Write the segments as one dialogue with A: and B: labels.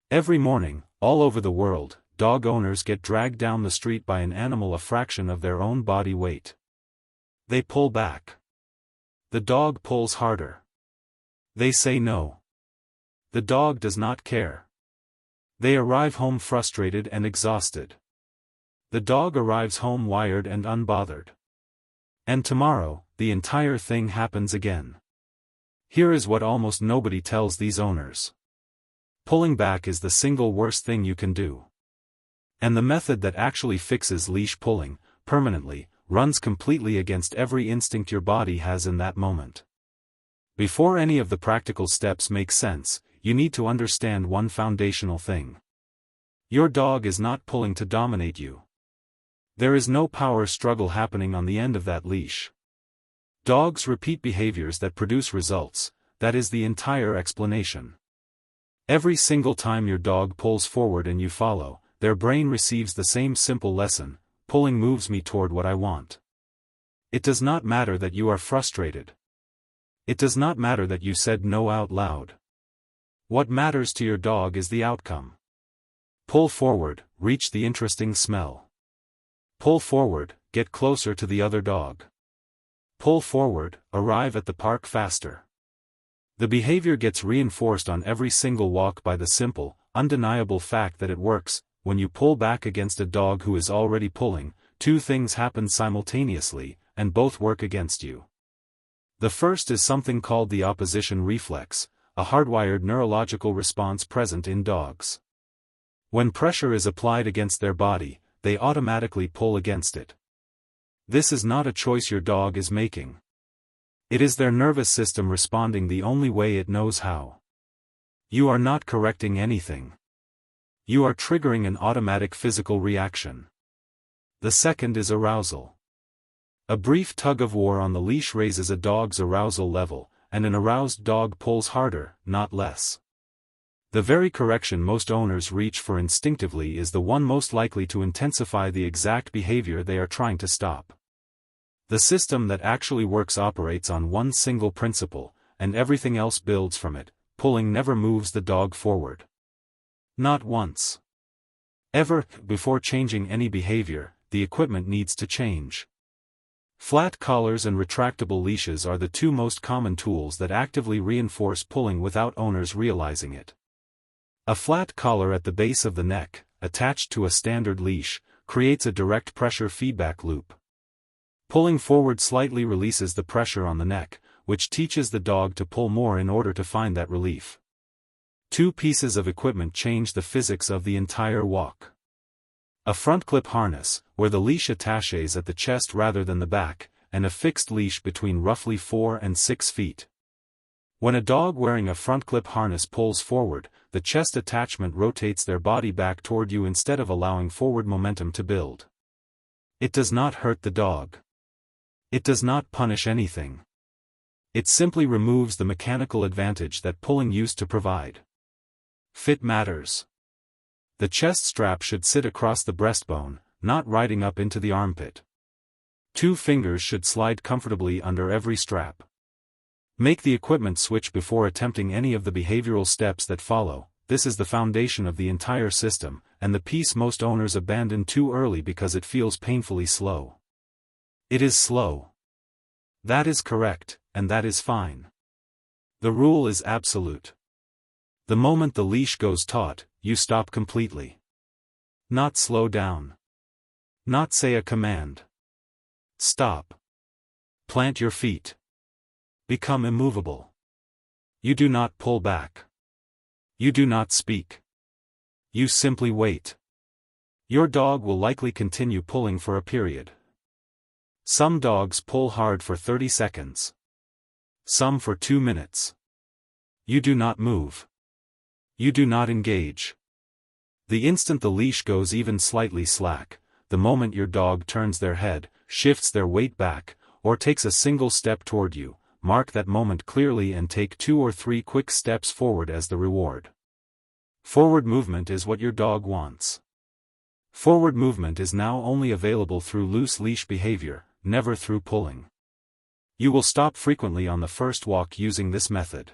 A: Every morning, all over the world, dog owners get dragged down the street by an animal a fraction of their own body weight. They pull back. The dog pulls harder. They say no. The dog does not care. They arrive home frustrated and exhausted. The dog arrives home wired and unbothered. And tomorrow, the entire thing happens again. Here is what almost nobody tells these owners. Pulling back is the single worst thing you can do. And the method that actually fixes leash pulling, permanently, runs completely against every instinct your body has in that moment. Before any of the practical steps make sense, you need to understand one foundational thing. Your dog is not pulling to dominate you. There is no power struggle happening on the end of that leash. Dogs repeat behaviors that produce results, that is the entire explanation. Every single time your dog pulls forward and you follow, their brain receives the same simple lesson: pulling moves me toward what I want. It does not matter that you are frustrated. It does not matter that you said no out loud. What matters to your dog is the outcome. Pull forward, reach the interesting smell. Pull forward, get closer to the other dog. Pull forward, arrive at the park faster. The behavior gets reinforced on every single walk by the simple, undeniable fact that it works. When you pull back against a dog who is already pulling, two things happen simultaneously, and both work against you. The first is something called the opposition reflex, a hardwired neurological response present in dogs. When pressure is applied against their body, they automatically pull against it. This is not a choice your dog is making. It is their nervous system responding the only way it knows how. You are not correcting anything. You are triggering an automatic physical reaction. The second is arousal. A brief tug of war on the leash raises a dog's arousal level, and an aroused dog pulls harder, not less. The very correction most owners reach for instinctively is the one most likely to intensify the exact behavior they are trying to stop. The system that actually works operates on one single principle, and everything else builds from it. Pulling never moves the dog forward. Not once. Ever. Before changing any behavior, the equipment needs to change. Flat collars and retractable leashes are the two most common tools that actively reinforce pulling without owners realizing it. A flat collar at the base of the neck, attached to a standard leash, creates a direct pressure feedback loop. Pulling forward slightly releases the pressure on the neck, which teaches the dog to pull more in order to find that relief. Two pieces of equipment change the physics of the entire walk. A front clip harness, where the leash attaches at the chest rather than the back, and a fixed leash between roughly 4 and 6 feet. When a dog wearing a front clip harness pulls forward, the chest attachment rotates their body back toward you instead of allowing forward momentum to build. It does not hurt the dog. It does not punish anything. It simply removes the mechanical advantage that pulling used to provide. Fit matters. The chest strap should sit across the breastbone, not riding up into the armpit. 2 fingers should slide comfortably under every strap. Make the equipment switch before attempting any of the behavioral steps that follow. This is the foundation of the entire system, and the piece most owners abandon too early because it feels painfully slow. It is slow. That is correct, and that is fine. The rule is absolute. The moment the leash goes taut, you stop completely. Not slow down. Not say a command. Stop. Plant your feet. Become immovable. You do not pull back. You do not speak. You simply wait. Your dog will likely continue pulling for a period. Some dogs pull hard for 30 seconds. Some for 2 minutes. You do not move. You do not engage. The instant the leash goes even slightly slack, the moment your dog turns their head, shifts their weight back, or takes a single step toward you, mark that moment clearly and take 2 or 3 quick steps forward as the reward. Forward movement is what your dog wants. Forward movement is now only available through loose leash behavior, never through pulling. You will stop frequently on the first walk using this method.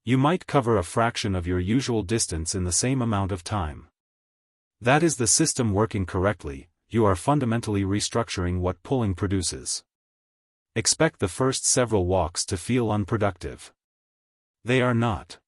A: You might cover a fraction of your usual distance in the same amount of time. That is the system working correctly. You are fundamentally restructuring what pulling produces. Expect the first several walks to feel unproductive. They are not.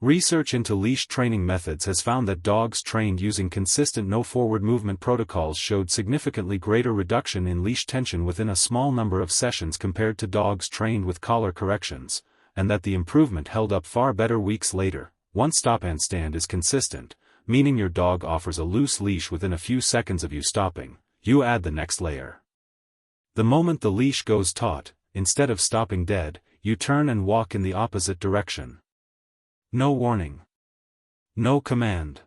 A: Research into leash training methods has found that dogs trained using consistent no-forward movement protocols showed significantly greater reduction in leash tension within a small number of sessions compared to dogs trained with collar corrections, and that the improvement held up far better weeks later. Once stop and stand is consistent, meaning your dog offers a loose leash within a few seconds of you stopping, you add the next layer. The moment the leash goes taut, instead of stopping dead, you turn and walk in the opposite direction. No warning. No command.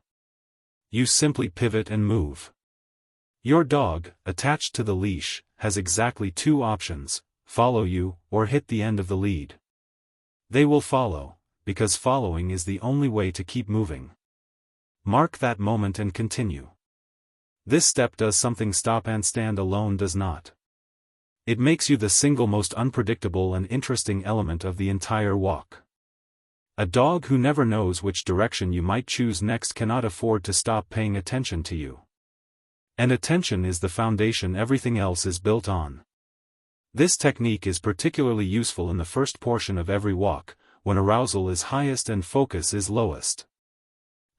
A: You simply pivot and move. Your dog, attached to the leash, has exactly two options: follow you, or hit the end of the lead. They will follow, because following is the only way to keep moving. Mark that moment and continue. This step does something stop and stand alone does not. It makes you the single most unpredictable and interesting element of the entire walk. A dog who never knows which direction you might choose next cannot afford to stop paying attention to you. And attention is the foundation everything else is built on. This technique is particularly useful in the first portion of every walk, when arousal is highest and focus is lowest.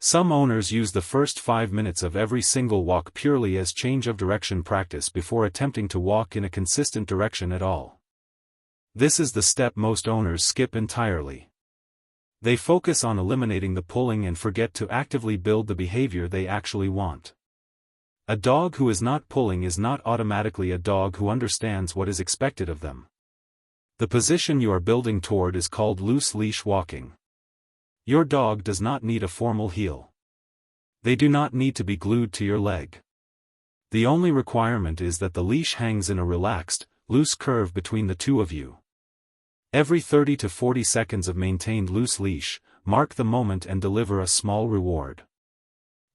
A: Some owners use the first 5 minutes of every single walk purely as change of direction practice before attempting to walk in a consistent direction at all. This is the step most owners skip entirely. They focus on eliminating the pulling and forget to actively build the behavior they actually want. A dog who is not pulling is not automatically a dog who understands what is expected of them. The position you are building toward is called loose leash walking. Your dog does not need a formal heel. They do not need to be glued to your leg. The only requirement is that the leash hangs in a relaxed, loose curve between the two of you. Every 30 to 40 seconds of maintained loose leash, mark the moment and deliver a small reward.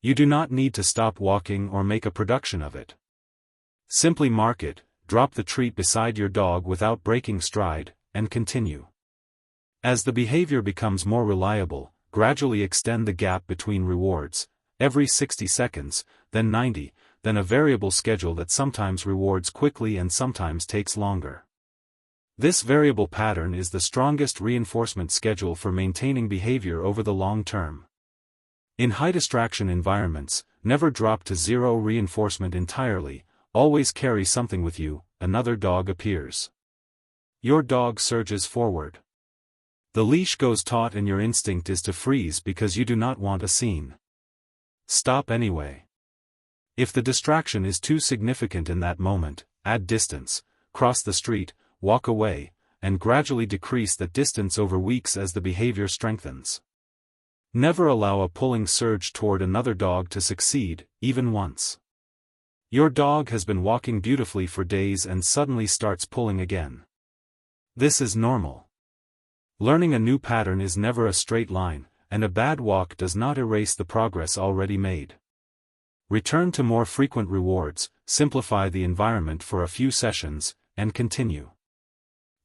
A: You do not need to stop walking or make a production of it. Simply mark it, drop the treat beside your dog without breaking stride, and continue. As the behavior becomes more reliable, gradually extend the gap between rewards, every 60 seconds, then 90, then a variable schedule that sometimes rewards quickly and sometimes takes longer. This variable pattern is the strongest reinforcement schedule for maintaining behavior over the long term. In high-distraction environments, never drop to zero reinforcement entirely, always carry something with you. Another dog appears. Your dog surges forward. The leash goes taut and your instinct is to freeze because you do not want a scene. Stop anyway. If the distraction is too significant in that moment, add distance, cross the street, walk away, and gradually decrease that distance over weeks as the behavior strengthens. Never allow a pulling surge toward another dog to succeed, even once. Your dog has been walking beautifully for days and suddenly starts pulling again. This is normal. Learning a new pattern is never a straight line, and a bad walk does not erase the progress already made. Return to more frequent rewards, simplify the environment for a few sessions, and continue.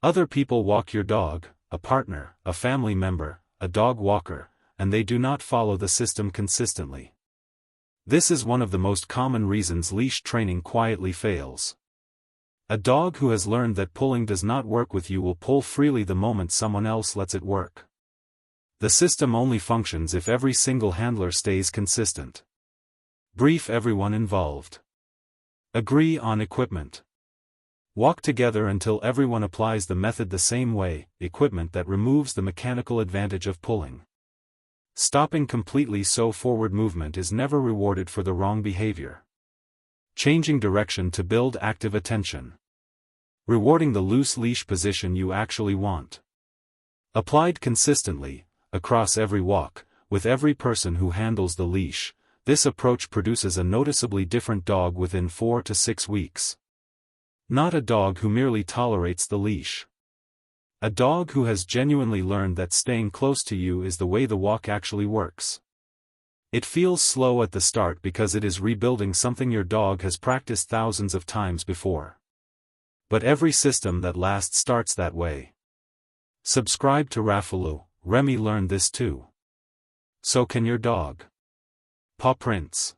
A: Other people walk your dog, a partner, a family member, a dog walker, and they do not follow the system consistently. This is one of the most common reasons leash training quietly fails. A dog who has learned that pulling does not work with you will pull freely the moment someone else lets it work. The system only functions if every single handler stays consistent. Brief everyone involved. Agree on equipment. Walk together until everyone applies the method the same way, equipment that removes the mechanical advantage of pulling. Stopping completely so forward movement is never rewarded for the wrong behavior. Changing direction to build active attention. Rewarding the loose leash position you actually want. Applied consistently, across every walk, with every person who handles the leash, this approach produces a noticeably different dog within 4 to 6 weeks. Not a dog who merely tolerates the leash. A dog who has genuinely learned that staying close to you is the way the walk actually works. It feels slow at the start because it is rebuilding something your dog has practiced thousands of times before. But every system that lasts starts that way. Subscribe to Raffaloo, Remy learned this too. So can your dog. Paw prints.